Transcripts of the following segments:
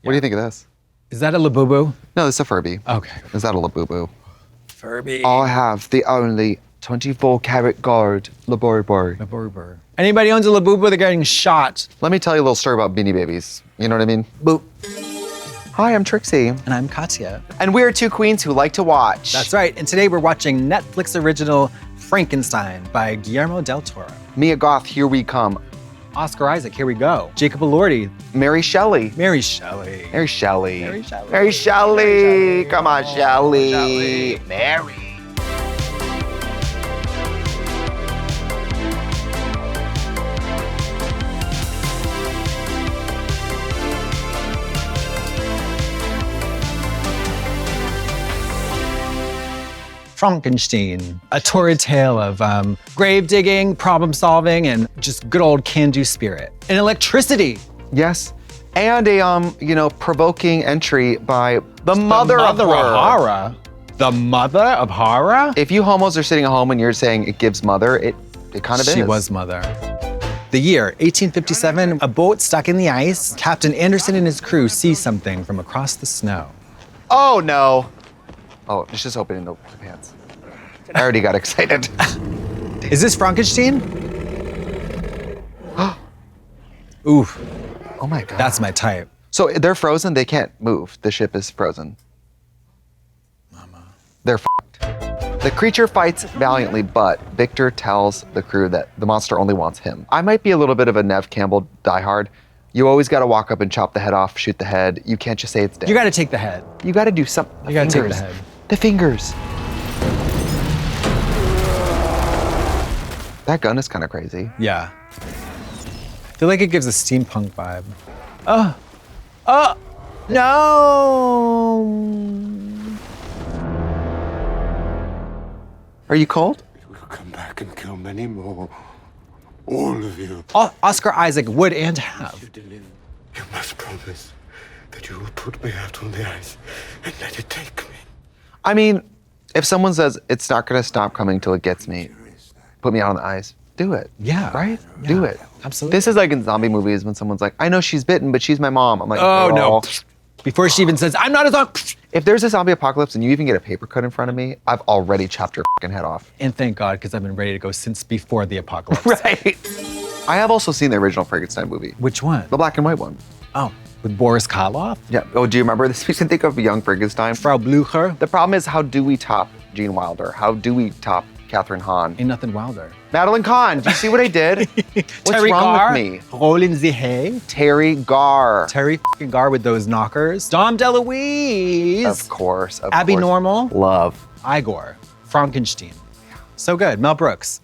What do you think of this? Is that a Labubu? No, this is a Furby. Okay. Is that a Labubu? Furby. I have the only 24 karat gold Labubu. Labubu. Anybody owns a Labubu, they're getting shot. Let me tell you a little story about Beanie Babies. You know what I mean? Boop. Hi, I'm Trixie. And I'm Katya. And we're two queens who like to watch. That's right. And today we're watching Netflix original Frankenstein by Guillermo del Toro. Mia Goth, here we come. Oscar Isaac, here we go. Jacob Elordi. Mary Shelley. Mary Shelley. Mary Shelley. Mary Shelley. Mary Shelley. Come on, Shelley. Shelley. Mary. Frankenstein, a torrid tale of grave digging, problem solving, and just good old can-do spirit. And electricity. Yes. And a provoking entry by the mother of horror. The mother of horror? If you homos are sitting at home and you're saying it gives mother, it kind of is. She was mother. The year, 1857, a boat stuck in the ice. Captain Anderson and his crew see something from across the snow. Oh no. Oh, it's just opening the pants. I already got excited. Is this Frankenstein? Oof, Oh my God. that's my type. So they're frozen, they can't move. The ship is frozen. Mama. They're fucked. The creature fights valiantly, but Victor tells the crew that the monster only wants him. I might be a little bit of a Nev Campbell diehard. You always gotta walk up and chop the head off, shoot the head. You can't just say it's dead. You gotta take the head. You gotta do something. You gotta take the head. The fingers. That gun is kind of crazy. Yeah. I feel like it gives a steampunk vibe. No! Are you cold? You will come back and kill many more. All of you. Oscar Isaac would and have. You must promise that you will put me out on the ice and let it take me. I mean, if someone says it's not gonna stop coming till it gets me, put me out on the ice, do it. Yeah. Right? Yeah, Do it. absolutely. This is like in zombie movies when someone's like, I know she's bitten, but she's my mom. I'm like, Oh, no. girl. Before she even says, I'm not a zombie. If there's a zombie apocalypse and you even get a paper cut in front of me, I've already chopped your fucking head off. And thank God, because I've been ready to go since before the apocalypse. Right. I have also seen the original Frankenstein movie. Which one? The black and white one. Oh, with Boris Karloff? Yeah. Oh, do you remember this? We can think of young Frankenstein. Frau Blücher? The problem is, how do we top Gene Wilder? How do we top Catherine Hahn? Ain't nothing wilder. Madeline Kahn, do you see what I did? What's Terry wrong Garr? with me? Roland Zehe? Terry Garr. Terry f***ing Garr with those knockers. Dom DeLuise. Of course. Of Abby course. Normal. Love. Igor. Frankenstein. So good. Mel Brooks.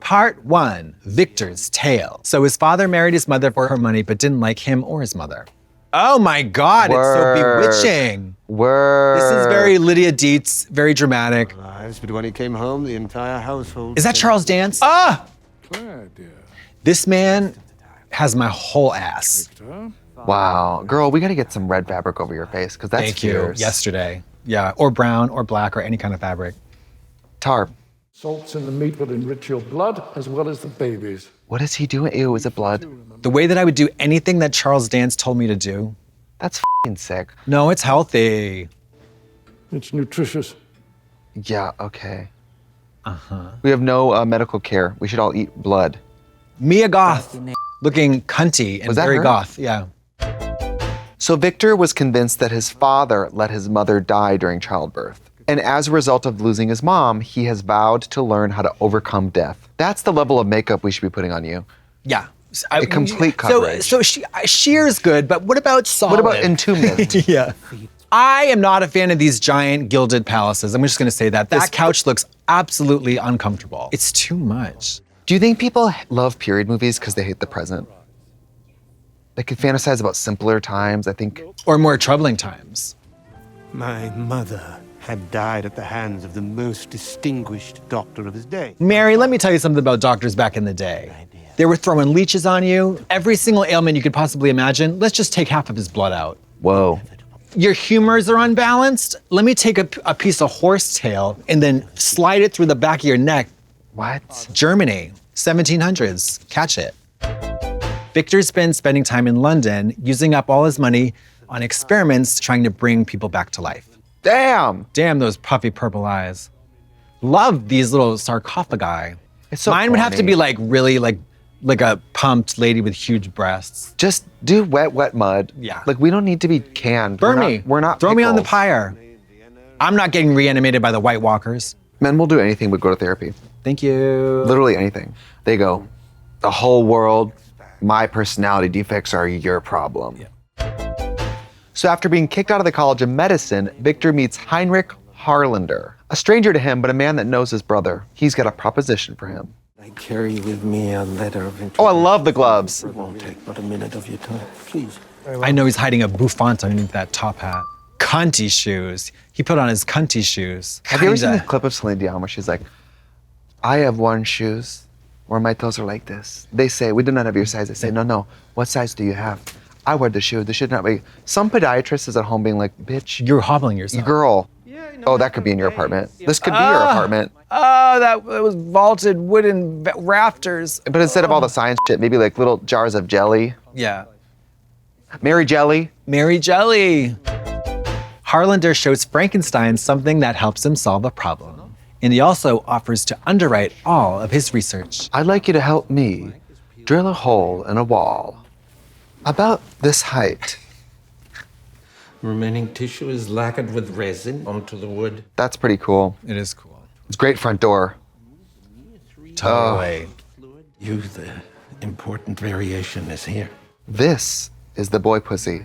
Part 1, Victor's Tale. So his father married his mother for her money, but didn't like him or his mother. Oh my God, Word. it's so bewitching. Word. This is very Lydia Dietz, very dramatic. Lives, but when he came home, the entire household. Is that Charles Dance? Ah! This man has my whole ass. Wow. Girl, we gotta get some red fabric over your face, because that's Thank you. fierce. Yesterday. Yeah, or brown or black or any kind of fabric. Tar, Salts in the meat will enrich your blood as well as the baby's. what is he doing? Ew, is it blood? The way that I would do anything that Charles Dance told me to do. That's fing sick. No, it's healthy. It's nutritious. Yeah, okay. We have no medical care. We should all eat blood. Mia Goth, looking cunty and Was that very her? goth. Yeah. So Victor was convinced that his father let his mother die during childbirth. And as a result of losing his mom, he has vowed to learn how to overcome death. That's the level of makeup we should be putting on you. Yeah. A complete coverage. So sheer's good, but what about solid? What about entombment? Yeah. I am not a fan of these giant gilded palaces. I'm just gonna say that. That couch looks absolutely uncomfortable. It's too much. Do you think people love period movies because they hate the present? They can fantasize about simpler times, I think. Or more troubling times. My mother had died at the hands of the most distinguished doctor of his day. Mary, let me tell you something about doctors back in the day. They were throwing leeches on you, every single ailment you could possibly imagine. Let's just take half of his blood out. Whoa. Your humors are unbalanced. Let me take a piece of horsetail and then slide it through the back of your neck. What? Germany, 1700s. Catch it. Victor's been spending time in London, using up all his money on experiments trying to bring people back to life. Damn. Damn those puffy purple eyes. Love these little sarcophagi. It's so Mine would have to corny. be like really like a pumped lady with huge breasts. Just do wet mud. Yeah. Like, we don't need to be canned. Burn We're me. Not, we're not Throw me on the pickles. pyre. I'm not getting reanimated by the White Walkers. Men will do anything but go to therapy. Thank you. Literally anything. They go, the whole world, my personality defects are your problem. So after being kicked out of the College of Medicine, Victor meets Heinrich Harlander, a stranger to him, but a man that knows his brother. He's got a proposition for him. I carry with me a letter of introduction. Oh, I love the gloves. It won't take but a minute of your time. Please. I know he's hiding a bouffant underneath that top hat. Cunty shoes. He put on his cunty shoes. Have you ever seen the Kinda. clip of Celine Dion where she's like, I have worn shoes where my toes are like this. They say, we do not have your size. They say, no, what size do you have? I wear the shoe. The shoe not be. Some podiatrist is at home being like, bitch, You're hobbling yourself. girl. Oh, that could be in your apartment. This could be your apartment. Oh, that was vaulted wooden rafters. But instead of all the science shit, maybe like little jars of jelly. Yeah. Mary Jelly. Mary Jelly. Harlander shows Frankenstein something that helps him solve a problem. And he also offers to underwrite all of his research. I'd like you to help me drill a hole in a wall about this height. Remaining tissue is lacquered with resin onto the wood. That's pretty cool. It is cool. It's a great front door. Totally. You, the important variation is here. This is the boy pussy.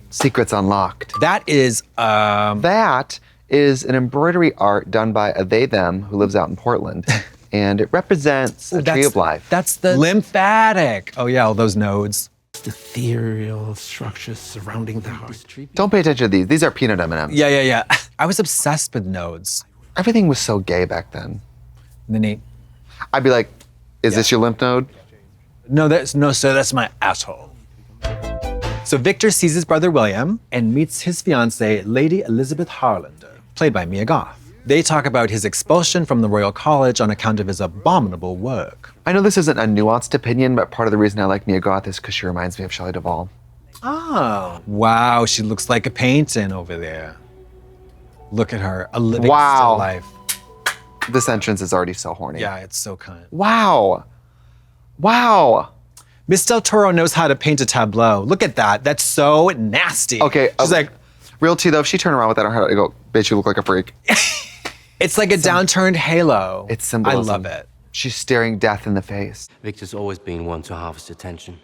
Secrets unlocked. That is, That is an embroidery art done by a they them who lives out in Portland. And it represents a tree of life. That's the lymphatic. Oh yeah, all those nodes. Ethereal structures surrounding the heart. Don't pay attention to these. These are peanut M&Ms. Yeah. I was obsessed with nodes. Everything was so gay back then. And then I'd be like, is this your lymph node? no, sir, that's my asshole. So Victor sees his brother William and meets his fiancée, Lady Elizabeth Harlander, played by Mia Goth. They talk about his expulsion from the Royal College on account of his abominable work. I know this isn't a nuanced opinion, but part of the reason I like Mia Goth is because she reminds me of Shelley Duvall. Oh. Wow, she looks like a painting over there. Look at her, a living Wow. still life. This entrance is already so horny. Yeah, it's so kind. Wow. Miss Del Toro knows how to paint a tableau. Look at that. That's so nasty. Okay. She's like, real tea though, if she turned around with that on her, I go, bitch, you look like a freak. it's like a downturned halo. It's symbolism. I love it. She's staring death in the face. Victor's always been one to harvest attention.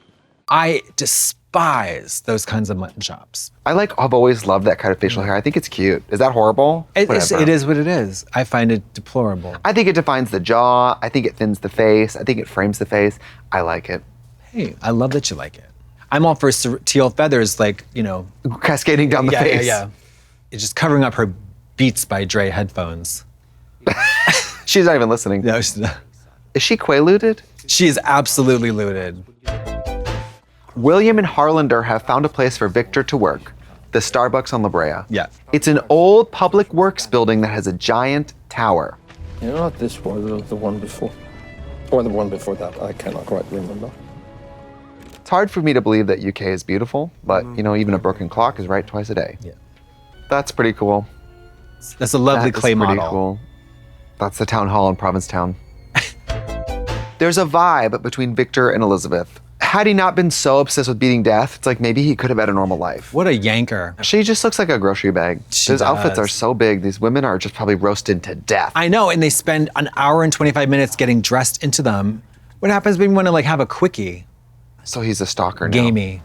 I despise those kinds of mutton chops. I've always loved that kind of facial hair. I think it's cute. Is that horrible? It is Whatever. what it is. I find it deplorable. I think it defines the jaw. I think it thins the face. I think it frames the face. I like it. Hey, I love that you like it. I'm all for teal feathers, like, Cascading down the face. Yeah. It's just covering up her Beats by Dre headphones. She's not even listening. No, Is she quaalude? she is absolutely looted. William and Harlander have found a place for Victor to work, the Starbucks on La Brea. Yeah. It's an old public works building that has a giant tower. You know, not this one, the one before. Or the one before that, I cannot quite remember. It's hard for me to believe that UK is beautiful, but even a broken clock is right twice a day. Yeah. That's pretty cool. That's a lovely That is clay pretty model. cool. That's the town hall in Provincetown. There's a vibe between Victor and Elizabeth. Had he not been so obsessed with beating death, it's like maybe he could have had a normal life. What a yanker. She just looks like a grocery bag. She Those outfits does. are so big. These women are just probably roasted to death. I know, and they spend an hour and 25 minutes getting dressed into them. What happens when we want to have a quickie? So he's a stalker now. Gamey.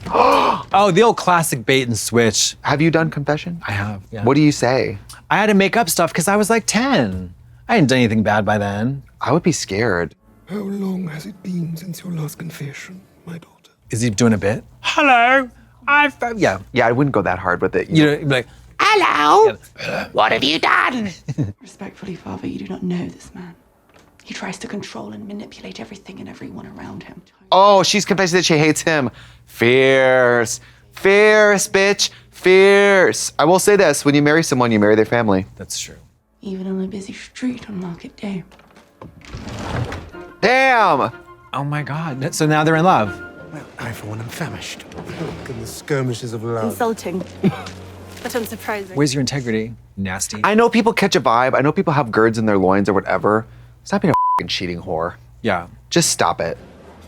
Oh, the old classic bait and switch. Have you done confession? I have, yeah. What do you say? I had to make up stuff because I was like 10. I hadn't done anything bad by then. I would be scared. How long has it been since your last confession, my daughter? Is he doing a bit? Hello, yeah. Yeah, I wouldn't go that hard with it. You know, you'd be like, Hello! What have you done? Respectfully, Father, you do not know this man. He tries to control and manipulate everything and everyone around him. Oh, she's confessing that she hates him. Fierce. Fierce, bitch. Fierce. I will say this, when you marry someone, you marry their family. that's true. Even on a busy street on market day. Damn! Oh my God. So now they're in love. Well, I for one am famished. Look in the skirmishes of love. Insulting, but unsurprising. Where's your integrity? Nasty. I know people catch a vibe. I know people have girds in their loins or whatever. Stop being a fucking cheating whore. Yeah. Just stop it.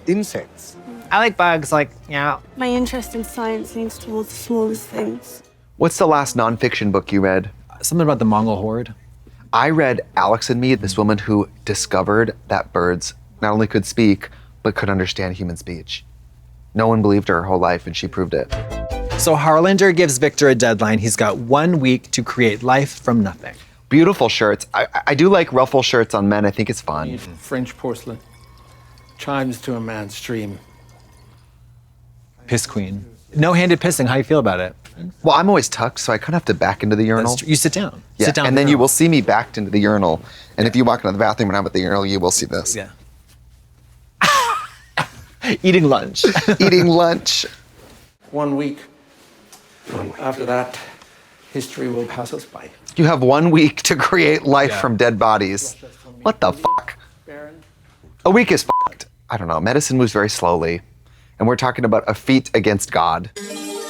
Insects. I like bugs, like, yeah. My interest in science leans towards the smallest things. What's the last nonfiction book you read? Something about the Mongol horde. I read Alex and Me, this woman who discovered that birds not only could speak, but could understand human speech. No one believed her whole life, and she proved it. So Harlander gives Victor a deadline. He's got 1 week to create life from nothing. Beautiful shirts. I do like ruffle shirts on men. I think it's fun. French porcelain. Chimes to a man's stream. Piss queen. No-handed pissing, how you feel about it? Well, I'm always tucked, so I kind of have to back into the urinal. That's true. You sit down. Yeah, Sit down. and then you will see me backed into the urinal. And if you walk into the bathroom and I'm at the urinal, you will see this. Yeah. Eating lunch. Eating lunch. 1 week. After that, history will pass us by. You have 1 week to create life Yeah. from dead bodies. What the fuck? A week is fucked. I don't know. Medicine moves very slowly. And we're talking about a feat against God.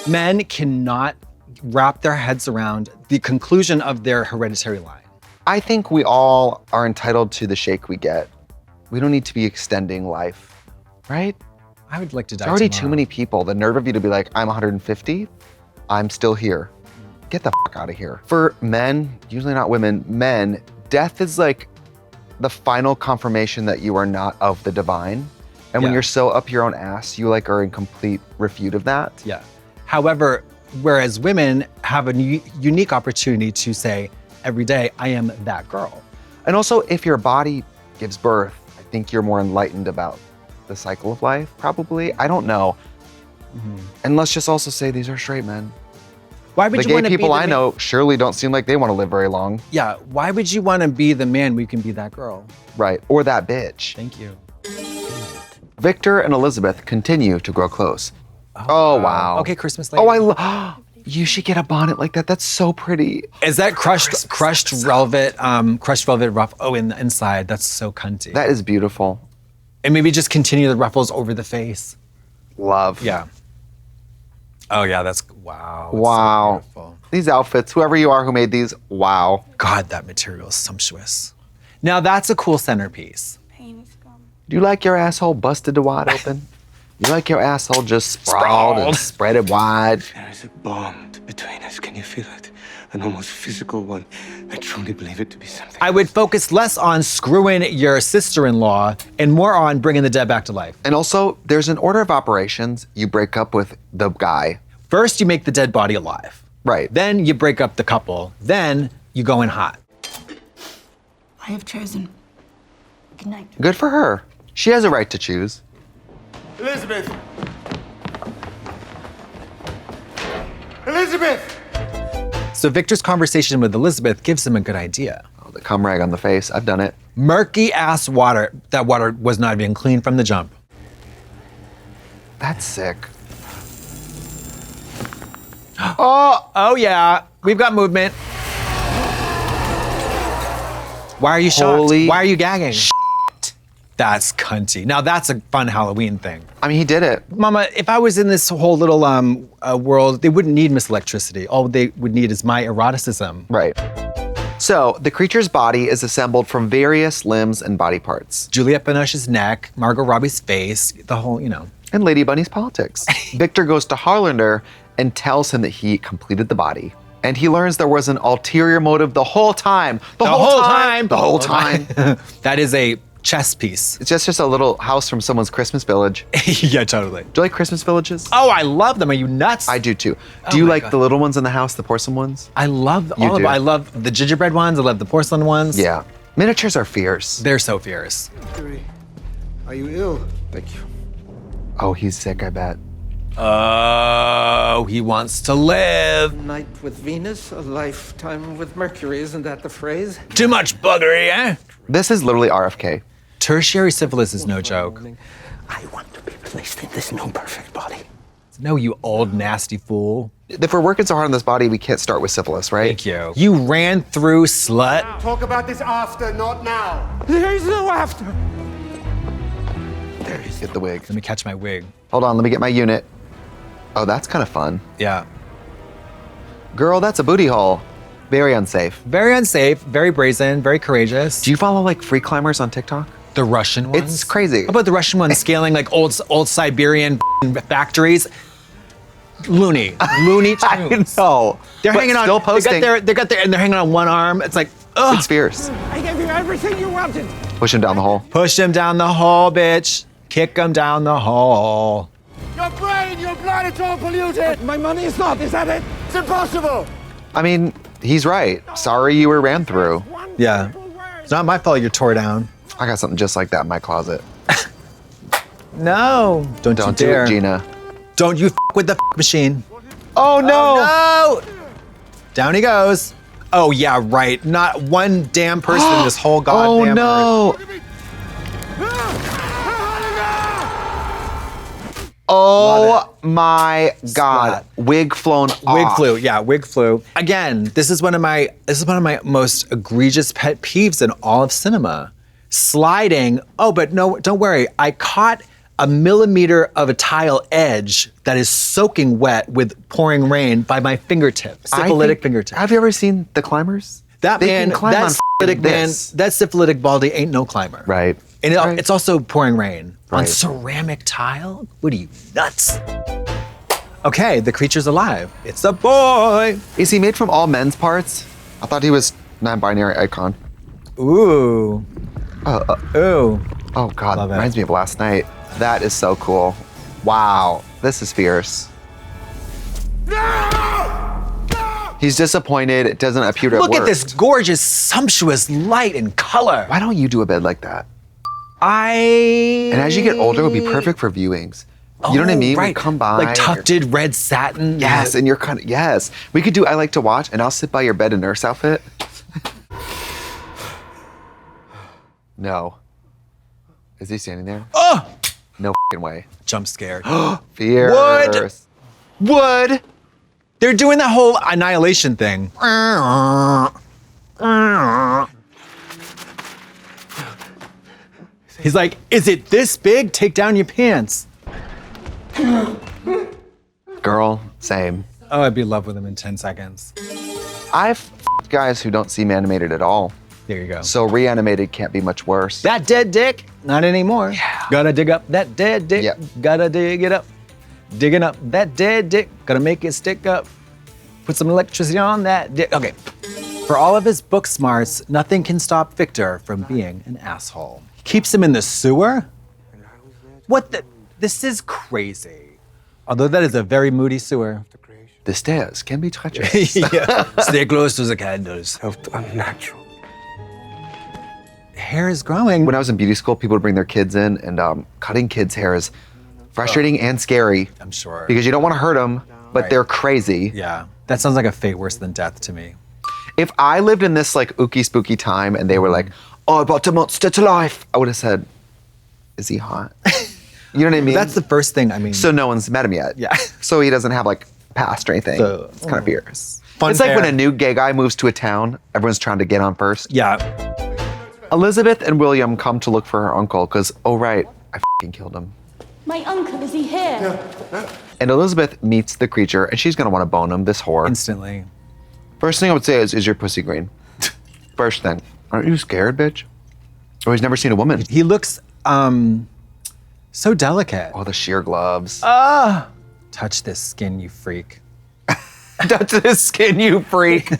Men cannot wrap their heads around the conclusion of their hereditary line. I think we all are entitled to the shake we get. We don't need to be extending life, right? I would like to die There's already tomorrow. too many people. The nerve of you to be like, I'm 150, I'm still here. Get the fuck out of here. For men, usually not women, men, death is like the final confirmation that you are not of the divine. And when Yeah. you're so up your own ass, you like are in complete refute of that. Yeah. However, whereas women have a unique opportunity to say every day, I am that girl. And also, if your body gives birth, I think you're more enlightened about the cycle of life, probably. I don't know. And let's just also say these are straight men. Why would The you gay want to be people the I man- know surely don't seem like they want to live very long. Yeah. Why would you want to be the man when you can be that girl? Right. Or that bitch. Thank you. Victor and Elizabeth continue to grow close. Oh, wow. Okay, Christmas lady. Oh, I love. You should get a bonnet like that. That's so pretty. Is that crushed velvet ruff? Oh, in the inside. That's so cunty. That is beautiful. And maybe just continue the ruffles over the face. Love. Yeah. Oh yeah, that's wow. That's so Wow. beautiful. These outfits, whoever you are who made these, wow. God, that material is sumptuous. Now that's a cool centerpiece. Pain is gone. Do you like your asshole busted to wide open? You like your asshole just sprawled and spread it wide? There is a bond between us. Can you feel it? An almost physical one. I truly believe it to be something. I would focus less on screwing your sister-in-law and more on bringing the dead back to life. And also, there's an order of operations. You break up with the guy. First, you make the dead body alive. Right. Then you break up the couple. Then you go in hot. I have chosen. Good night. Good for her. She has a right to choose. Elizabeth! Elizabeth! So Victor's conversation with Elizabeth gives him a good idea. Oh, the cum rag on the face. I've done it. Murky ass water. That water was not even clean from the jump. That's sick. Oh yeah, we've got movement. Why are you shocked? Holy Why are you gagging? That's cunty. Now that's a fun Halloween thing. I mean, he did it. Mama, if I was in this whole little world, they wouldn't need Miss Electricity. All they would need is my eroticism. Right. So, the creature's body is assembled from various limbs and body parts. Juliette Binoche's neck, Margot Robbie's face, the whole, you know. And Lady Bunny's politics. Victor goes to Harlander and tells him that he completed the body. And he learns there was an ulterior motive the whole time. The whole time. That is a chess piece. It's just a little house from someone's Christmas village. Yeah, totally. Do you like Christmas villages? Oh, I love them. Are you nuts? I do too. Oh Do you my like God. the little ones in the house, the porcelain ones? I love You all of do. them. I love the gingerbread ones. I love the porcelain ones. Yeah. Miniatures are fierce. They're so fierce. Are you ill? Thank you. Oh, he's sick, I bet. Oh, he wants to live. Night with Venus, a lifetime with Mercury. Isn't that the phrase? Too much buggery, eh? This is literally RFK. Tertiary syphilis is no joke. I want to be placed in this new perfect body. No, you old nasty fool. If we're working so hard on this body, we can't start with syphilis, right? Thank you. You ran through, slut. Talk about this after, not now. There is no after. There is Get the wig. Let me catch my wig. Hold on, let me get my unit. Oh, that's kind of fun. Yeah. Girl, that's a booty hole. Very unsafe. Very unsafe, very brazen, very courageous. Do you follow like free climbers on TikTok? The Russian ones? It's crazy. How about the Russian ones scaling like old Siberian factories? Looney Tunes. I know. They're But hanging on. still posting. They got their, and they're hanging on one arm. It's like, ugh. It's fierce. I gave you everything you wanted. Push him down the hole. Push him down the hole, bitch. Kick him down the hole. Your brain, your blood, it's all polluted. My money is not. Is that it? It's impossible. I mean, he's right. Sorry you were ran through. Yeah. It's not my fault you're tore down. I got something just like that in my closet. No. Don't you do dare. it, Gina. Don't you with the machine. Oh no! Oh, no! Down he goes. Oh yeah, right. Not one damn person in this whole goddamn Oh earth. no! Oh my God! Wig flown off. Wig flew, yeah, wig flew. Again, this is one of my most egregious pet peeves in all of cinema. Sliding. Oh, but no, don't worry. I caught a millimeter of a tile edge that is soaking wet with pouring rain by my fingertip, syphilitic fingertip. Have you ever seen The Climbers? That They man, can climb that on syphilitic man, this. that syphilitic baldy ain't no climber. Right. And Right. it's also pouring rain on Right. ceramic tile. What are you, nuts? Okay, the creature's alive. It's a boy. Is he made from all men's parts? I thought he was non-binary icon. Ooh. Ooh. Oh God, Love it. reminds me of last night. That is so cool. Wow, this is fierce. He's disappointed. It doesn't appear to have Look at worked. this gorgeous, sumptuous light and color. Why don't you do a bed like that? And And as you get older, it would be perfect for viewings. You know what I mean? Right. We come by. Like tufted red satin. Yes, and you're kind of, yes. We could do I Like to Watch, and I'll sit by your bed in nurse outfit. No. Is he standing there? Oh! No fucking way. Jump scared. Fierce. Wood. They're doing that whole annihilation thing. He's like, is it this big? Take down your pants. Girl, same. Oh, I'd be in love with him in 10 seconds. I've f***ed guys who don't seem animated at all. There you go. So reanimated can't be much worse. That dead dick, not anymore. Yeah. Gotta dig up that dead dick. Yep. Gotta dig it up. Digging up that dead dick. Gotta make it stick up. Put some electricity on that dick. Okay. For all of his book smarts, nothing can stop Victor from being an asshole. Keeps him in the sewer? What the? This is crazy. Although that is a very moody sewer. The stairs can be treacherous. Yeah. Stay close to the candles. Felt unnatural. Hair is growing. When I was in beauty school, people would bring their kids in, and cutting kids' hair is frustrating and scary. I'm sure. Because you don't want to hurt them, but Right. they're crazy. Yeah. That sounds like a fate worse than death to me. If I lived in this like ooky spooky time and they were like, "Oh, I brought a monster to life," I would have said, "Is he hot?" You know what I mean? That's the first thing, I mean. So no one's met him yet. Yeah. So he doesn't have like past or anything. So- It's kind of fierce. Fun It's like when fair. a new gay guy moves to a town, everyone's trying to get on first. Yeah. Elizabeth and William come to look for her uncle because, oh right, I f***ing killed him. My uncle, is he here? And Elizabeth meets the creature and she's gonna want to bone him, this whore. Instantly. First thing I would say is your pussy green? First thing. Aren't you scared, bitch? Oh, he's never seen a woman. He looks so delicate. Oh, the sheer gloves. Touch this skin, you freak. Touch this skin, you freak.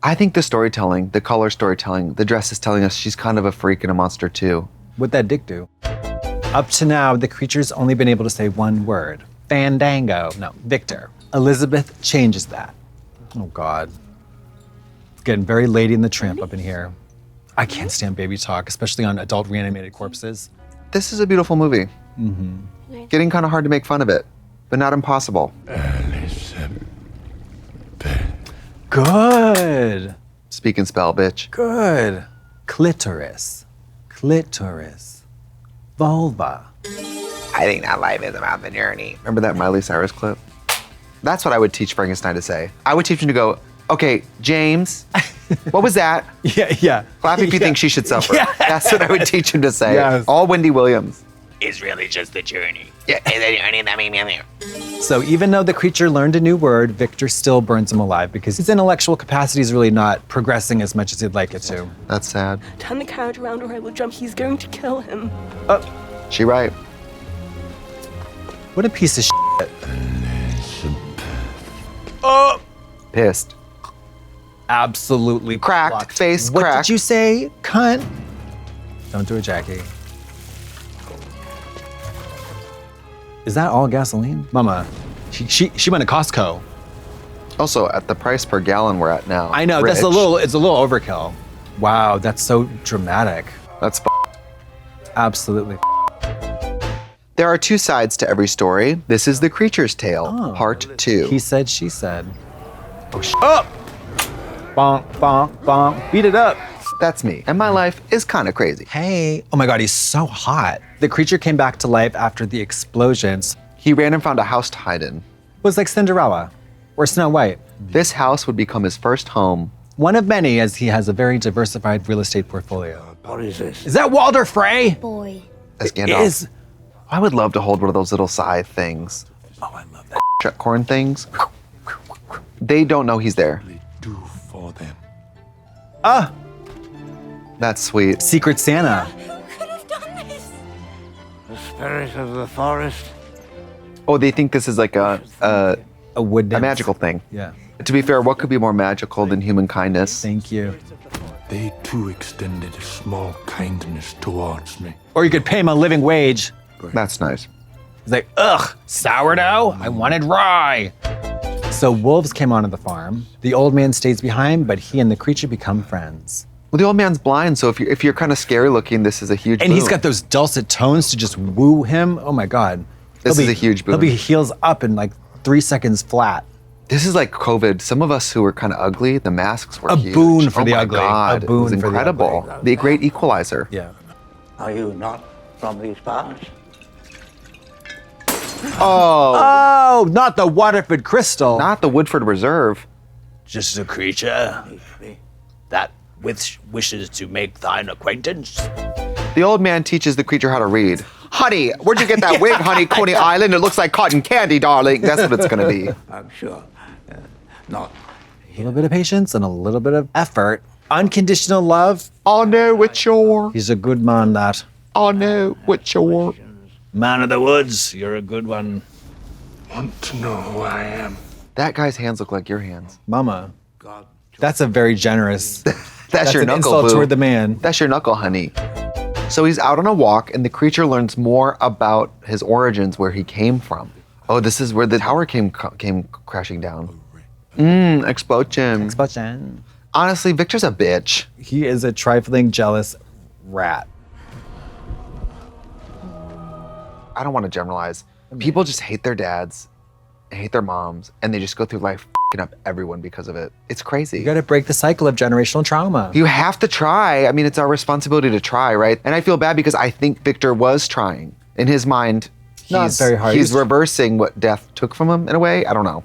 I think the storytelling, the color storytelling, the dress is telling us she's kind of a freak and a monster too. What'd that dick do? Up to now, the creature's only been able to say one word. Fandango. No, Victor. Elizabeth changes that. Oh, God. It's getting very Lady and the Tramp up in here. I can't stand baby talk, especially on adult reanimated corpses. This is a beautiful movie. Getting kind of hard to make fun of it, but not impossible. Good. Speak and spell, bitch. Good. Clitoris. Clitoris. Vulva. I think that life is about the journey. Remember that Miley Cyrus clip? That's what I would teach Frankenstein to say. I would teach him to go, okay, James, what was that? Yeah. Clap if you think she should suffer. Yeah. That's what I would teach him to say. Yes. All Wendy Williams. is really just the journey. So even though the creature learned a new word, Victor still burns him alive because his intellectual capacity is really not progressing as much as he'd like it to. That's sad. Turn the carriage around or I will jump. He's going to kill him. She right. What a piece of shit. Pissed. Absolutely Cracked, plucked. face what cracked. did you say, cunt? Don't do it, Jackie. Is that all gasoline? Mama, she went to Costco. Also, at the price per gallon we're at now. I know, Rich. it's a little overkill. Wow, that's so dramatic. That's Absolutely. There are two sides to every story. This is The Creature's Tale, Part 2. He said, she said. Oh, bonk, bonk, bonk. Beat it up. That's me. And my life is kind of crazy. Hey, oh my God, he's so hot. The creature came back to life after the explosions. He ran and found a house to hide in. It was like Cinderella or Snow White. This house would become his first home. One of many, as he has a very diversified real estate portfolio. What is this? Is that Walder Frey? Boy. As It Gandalf. is. I would love to hold one of those little scythe things. Oh, I love that. Chuck corn things. They don't know he's there. Do for them. That's sweet. Secret Santa. Who could have done this? The spirit of the forest. Oh, they think this is like a wood nymph. magical thing. Yeah. To be fair, what could be more magical than human kindness? Thank you. They too extended a small kindness towards me. Or you could pay him a living wage. That's nice. He's like, ugh, sourdough? I wanted rye. So wolves came onto the farm. The old man stays behind, but he and the creature become friends. Well, the old man's blind, so if you're kind of scary looking, this is a huge And boon. he's got those dulcet tones to just woo him. Oh my God. This is a huge boon. He'll be heels up in like 3 seconds flat. This is like COVID. Some of us who were kind of ugly, the masks were A huge. boon for oh the my ugly. God, A boon it was for the incredible. ugly. The great equalizer. Yeah. Are you not from these parts? Oh, not the Waterford Crystal. Not the Woodford Reserve. Just a creature that wishes to make thine acquaintance. The old man teaches the creature how to read. Honey, where'd you get that wig, honey? Coney Island? It looks like cotton candy, darling. That's what it's gonna be. I'm sure. Not. A little bit of patience and a little bit of effort. Unconditional love. Oh no, it's your. He's a good man, that. Oh no, it's your. Man of the woods, you're a good one. Want to know who I am? That guy's hands look like your hands. Mama. That's a very generous. That's your an knuckle, insult boo. toward the man. That's your knuckle, honey. So he's out on a walk, and the creature learns more about his origins, where he came from. Oh, this is where the tower came crashing down. Explosion. Explosion. Honestly, Victor's a bitch. He is a trifling, jealous rat. I don't want to generalize. People just hate their dads, and hate their moms, and they just go through life f***ing up everyone because of it. It's crazy. You gotta break the cycle of generational trauma. You have to try. I mean, it's our responsibility to try, right? And I feel bad because I think Victor was trying. In his mind, Not very hard. he's reversing what death took from him in a way. I don't know.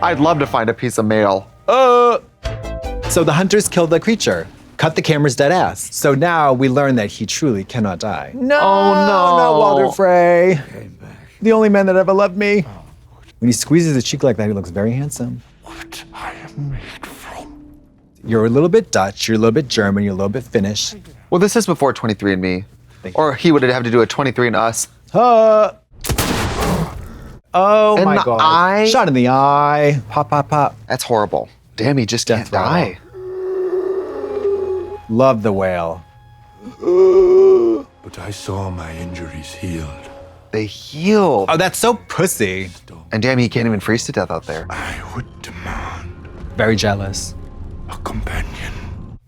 I'd love to find a piece of mail. So the hunters killed the creature, cut the camera's dead ass. So now we learn that he truly cannot die. No, Oh, no. not Walder Frey. The only man that ever loved me. When he squeezes his cheek like that, he looks very handsome. What I am made from. You're a little bit Dutch, you're a little bit German, you're a little bit Finnish. Well, this is before 23andMe. Thank you. Or he would have to do a 23andUs. Oh In my the God. eye? Shot in the eye. Pop, pop, pop. That's horrible. Damn, he just Death can't die. Love the whale. But I saw my injuries healed. They healed. Oh, that's so pussy. And damn, he can't even freeze to death out there. I would demand Very jealous. a companion.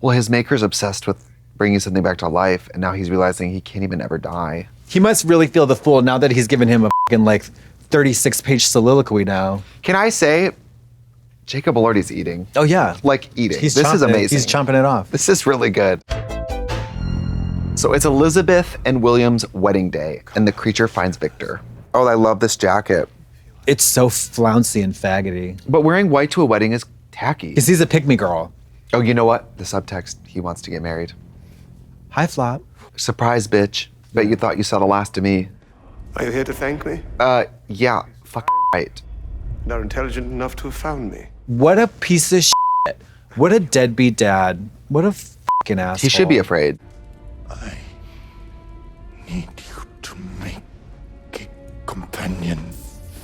Well, his maker's obsessed with bringing something back to life, and now he's realizing he can't even ever die. He must really feel the fool now that he's given him a fucking like 36-page soliloquy now. Can I say, Jacob Elordi's eating. Oh yeah. Like eating. He's This is chomping it. amazing. He's chomping it off. This is really good. So it's Elizabeth and William's wedding day, and the creature finds Victor. Oh, I love this jacket. It's so flouncy and faggoty. But wearing white to a wedding is tacky. Because he's a pick-me girl. Oh, you know what? The subtext, he wants to get married. Hi, Flop. Surprise, bitch. Bet you thought you saw the last of me. Are you here to thank me? Yeah, right. Not intelligent enough to have found me. What a piece of shit. What a deadbeat dad. What a fucking asshole. He should be afraid. I need you to make a companion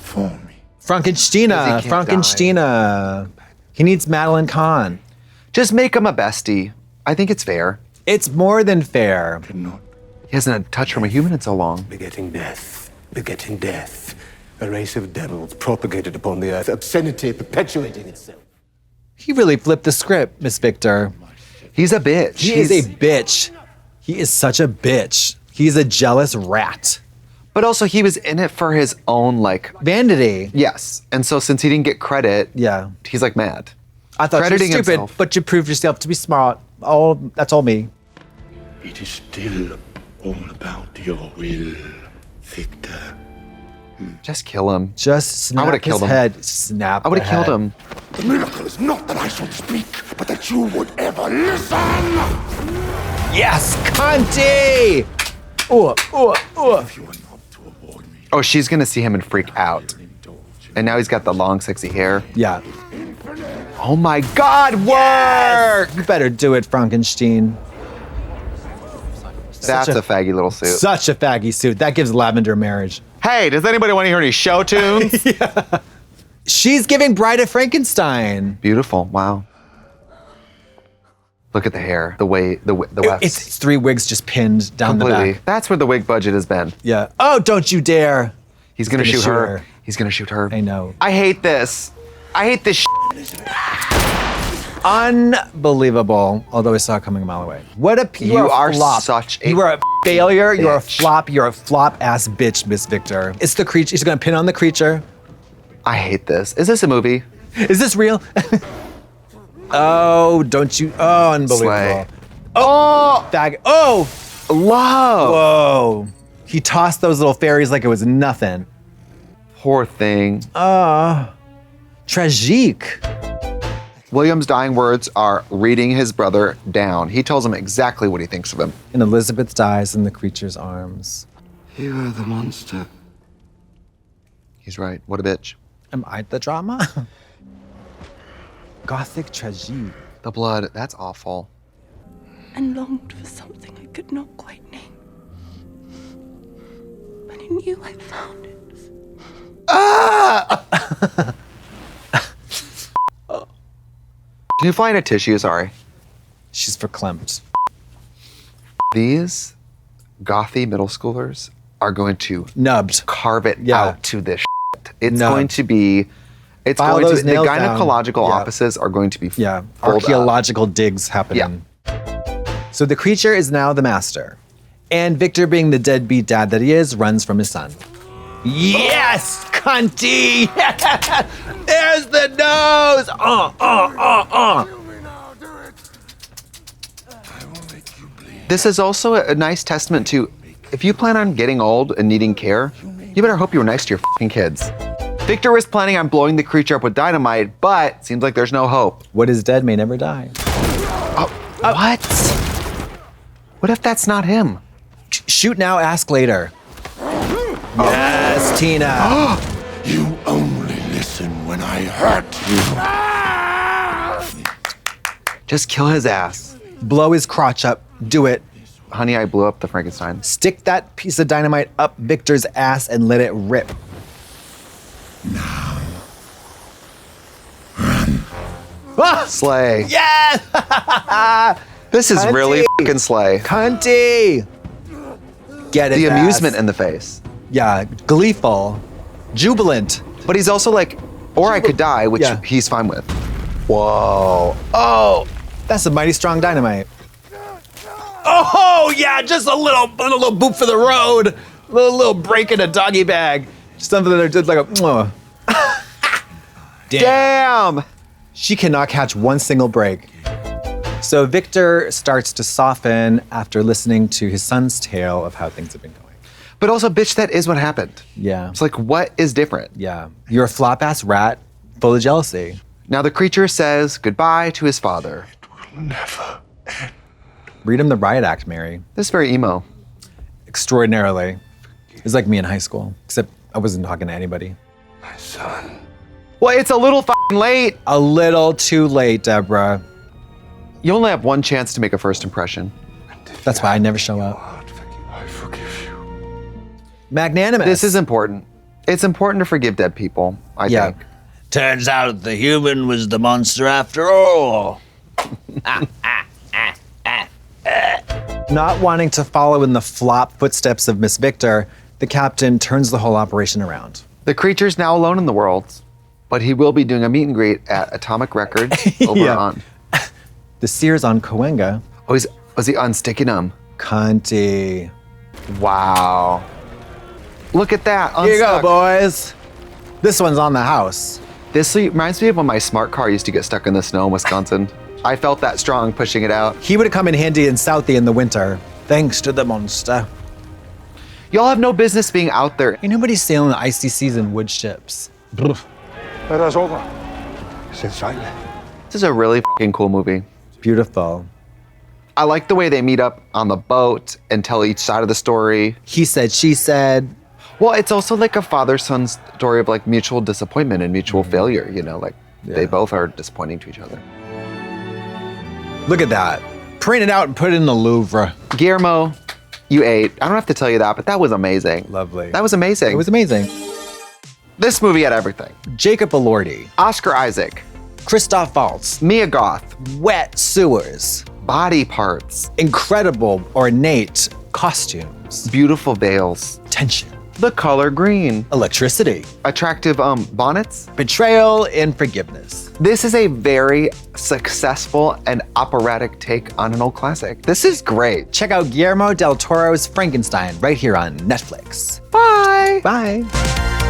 for me. Frankensteina. 'Cause he can't Frankensteina. He needs Madeline Kahn. Just make him a bestie. I think it's fair. It's more than fair. He hasn't had a touch from a human in so long. Begetting death. Begetting death. A race of devils propagated upon the earth. Obscenity perpetuating itself. He really flipped the script, Miss Victor. He's a bitch. He is a bitch. He is such a bitch. He's a jealous rat. But also, he was in it for his own, like... Vanity. Yes. And so since he didn't get credit, Yeah. he's, like, mad. I thought you were Crediting stupid, himself. but you proved yourself to be smart. Oh, that's all me. It is still all about your will, Victor. Just kill him. Just snap would've killed his him. head. Snap I would have the killed head. him. The miracle is not that I should speak, but that you would ever listen! Yes, Conti! Oh, she's gonna see him and freak out. And now he's got the long, sexy hair. Yeah. Oh my God, work! You better do it, Frankenstein. That's a faggy little suit. Such a faggy suit. That gives lavender marriage. Hey, does anybody want to hear any show tunes? She's giving Bride of Frankenstein. Beautiful. Wow. Look at the hair, the way, the weft. It's three wigs just pinned down the Completely. back. That's where the wig budget has been. Yeah. Oh, don't you dare. He's gonna shoot her. He's gonna shoot her. I know. I hate this. I hate this. Unbelievable. Although I saw it coming a mile away. What a You are flop. such a You are a failure. You're a bitch. flop. You're a flop ass bitch, Miss Victor. It's the creature. She's gonna pin on the creature. I hate this. Is this a movie? Is this real? Oh, don't you? Oh, unbelievable. Slay. Oh, fag. Oh, Love. whoa. He tossed those little fairies like it was nothing. Poor thing. Tragique. William's dying words are reading his brother down. He tells him exactly what he thinks of him. And Elizabeth dies in the creature's arms. You are the monster. He's right. What a bitch. Am I the drama? Gothic tragique. The blood. That's awful. And longed for something I could not quite name. But I knew I found it. Can you find a tissue? Sorry. She's verklempt. These gothy middle schoolers are going to Nubbed. carve it Yeah. out to this shit. It's Nubbed. going to be, it's File going to, those the nails down. gynecological Yeah. offices are going to be Yeah. pulled up. Archaeological digs happening. So the creature is now the master. And Victor, being the deadbeat dad that he is, runs from his son. Yes, cunty! There's the nose! This is also a nice testament to, if you plan on getting old and needing care, you better hope you were nice to your fucking kids. Victor was planning on blowing the creature up with dynamite, but seems like there's no hope. What is dead may never die. What? What if that's not him? Shoot now, ask later. Yes, Tina. You only listen when I hurt you. Just kill his ass. Blow his crotch up. Do it. Honey, I blew up the Frankenstein. Stick that piece of dynamite up Victor's ass and let it rip. Slay. Yeah! This is really Cunty. fucking slay. Cunty! Get it. The amusement in the face. Yeah, gleeful, jubilant. But he's also like, or I could die, which Yeah. he's fine with. Whoa. Oh, that's a mighty strong dynamite. Oh, yeah, just a little boop for the road. Little break in a doggy bag. Something that did like a. Mwah. Damn! She cannot catch one single break. So Victor starts to soften after listening to his son's tale of how things have been going. But also, bitch, that is what happened. Yeah. It's like, what is different? Yeah. You're a flop ass rat full of jealousy. Now the creature says goodbye to his father. Never. Read him the riot act, Mary. This is very emo. extraordinarily. It was like me in high school, except I wasn't talking to anybody. My son. Well, it's a little fucking late. A little too late, Deborah. You only have one chance to make a first impression. That's why I never show up. I forgive you. Magnanimous. This is important. It's important to forgive dead people, I think. Turns out the human was the monster after all. Not wanting to follow in the flop footsteps of Miss Victor, the captain turns the whole operation around. The creature's now alone in the world, but he will be doing a meet and greet at Atomic Records over Yeah. on. The Sears on Cahuenga. Oh, was he unsticking them? Cunty. Wow. Look at that. Here you go, unstuck. boys. This one's on the house. This reminds me of when my smart car used to get stuck in the snow in Wisconsin. I felt that strong pushing it out. He would have come in handy in Southie in the winter, thanks to the monster. Y'all have no business being out there. Ain't nobody sailing the icy seas in wood ships. Let us over. Sit silent. This is a really fucking cool movie. Beautiful. I like the way they meet up on the boat and tell each side of the story. He said, she said. Well, it's also like a father-son story of like mutual disappointment and mutual failure, you know, like they both are disappointing to each other. Look at that. Print it out and put it in the Louvre. Guillermo, you ate. I don't have to tell you that, but that was amazing. Lovely. That was amazing. It was amazing. This movie had everything. Jacob Elordi. Oscar Isaac. Christoph Waltz. Mia Goth. Wet sewers. Body parts. Incredible, ornate costumes. Beautiful veils. Tension. The color green. Electricity. Attractive bonnets. Betrayal and forgiveness. This is a very successful and operatic take on an old classic. This is great. Check out Guillermo del Toro's Frankenstein right here on Netflix. Bye. Bye.